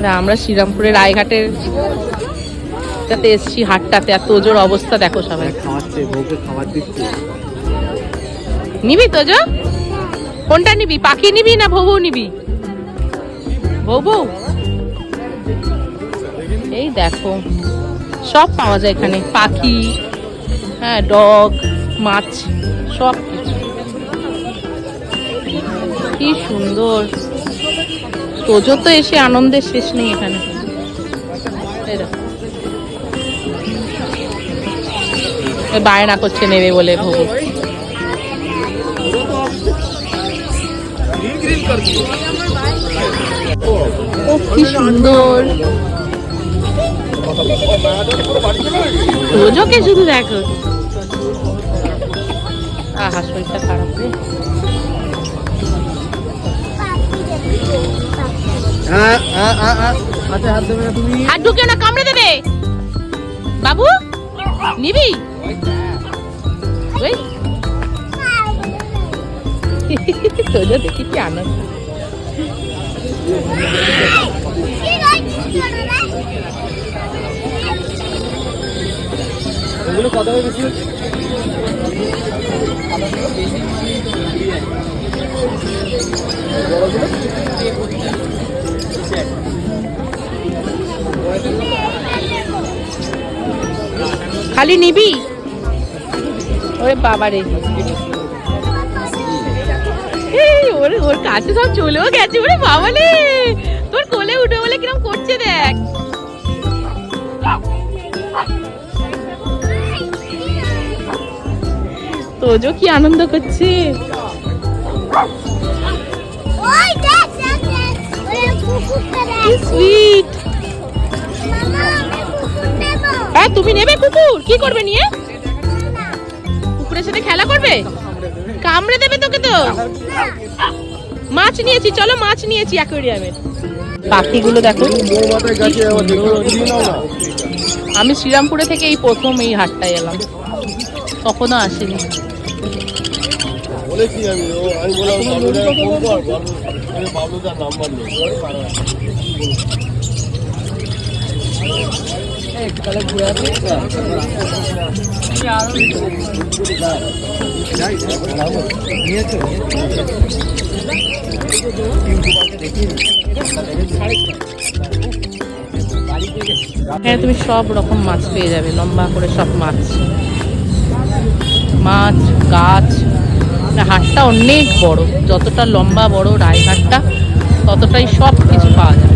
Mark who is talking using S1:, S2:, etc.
S1: না আমরা শ্রীরামপুরের রায়ঘাটের টাতে এসছি, হাটটাতে। আর তোজোর অবস্থা দেখো, সবাই
S2: খাওয়াচ্ছে, বউকে খাবার দিচ্ছে।
S1: নিবি তোজো? কোনটা নিবি, পাখি নিবি না ভৌ নিবি? ভৌ। এই দেখো সব পাওয়া যায় এখানে, পাখি, হ্যাঁ, ডগ, মাছ, সব কিছু। কি সুন্দর। তোজো তো এসে আনন্দের শেষ নেই এখানে। বায়না করছে নেবে বলে ভবু। ও কি সুন্দর। তোজোকে শুধু দেখো। আহা, শরীরটা খারাপ রে। হাত ঢুকে না, কামড়ে দেবে বাবু। নিবি? তোজো দেখি কি আনন্দ। খালি নিবি? ওরে বাবারে, ওর কাছে সব চলেও গেছে। ওরে বাবারে, তোর কোলে উঠে বলে কিরম করছে দেখ। তোজো কি আনন্দ করছে। সুইট। হ্যাঁ, তুমি নেবে কুকুর? কি করবে নিয়ে? কুকুরের সাথে খেলা করবে? কামড়ে দেবে তোকে তো। মাছ নিয়েছি, চলো মাছ নিয়েছি অ্যাকোয়ারিয়ামের। পাখিগুলো দেখো। আমি শ্রীরামপুরে থেকে এই প্রথম এই হাটটায় এলাম, কখনো আসিনি। হ্যাঁ, তুমি সব রকম মাছ পেয়ে যাবে, লম্বা করে সব মাছ, গাছ। হাটটা অনেক বড়, যতটা লম্বা বড় রায়ঘাটটা ততটাই সব কিছু পাওয়া যাবে।